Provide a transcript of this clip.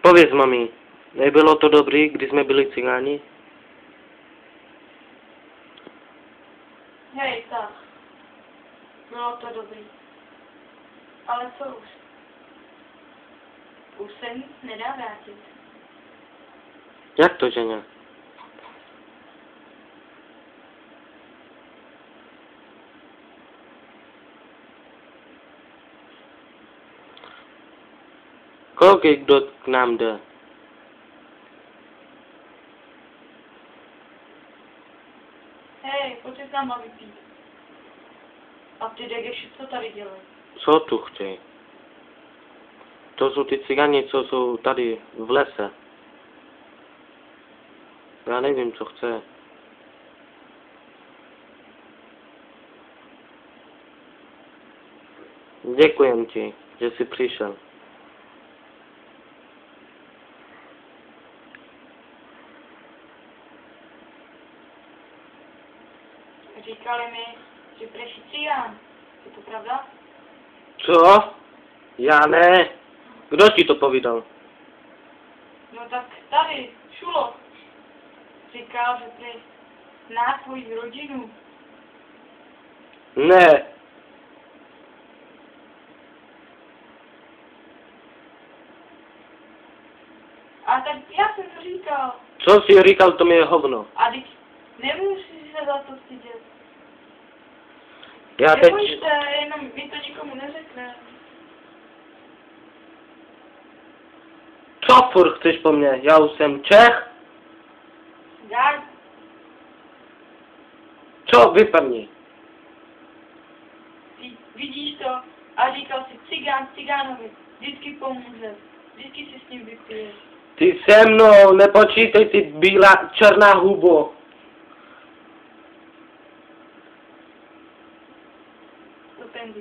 Pověz, mami, nebylo to dobrý, když jsme byli cigáni? Hej, tak. Bylo to dobrý. Ale co už? Už se nic nedá vrátit. Jak to, ženě? Kolik kdo k nám jde? Hej, pojď s náma vypít. A ty degeši, co tady dělají? Co tu chtějí? To jsou ty cigáni, co jsou tady v lese. Já nevím, co chce. Děkujem ti, že jsi přišel. Říkali mi, že preší cigán. Je to pravda? Co? Já ne. Kdo ti to povídal? No tak tady, Šulo. Říkal, že ty zná tvoji rodinu. Ne. A tak já jsem to říkal. Co jsi říkal, to mi je hovno. A teď nemusíš se za to stydět. Já teď... Neboj se, jenom mi to nikomu neřekne. Co furt chceš po mně? Já už jsem Čech? Já, Co? Vypadni. ty vidíš to a říkal si cigán cigánovi. Vždycky pomůže. Vždycky si s ním vypiješ. Ty se mnou, nepočítej ty bílá, černá hubo. To ten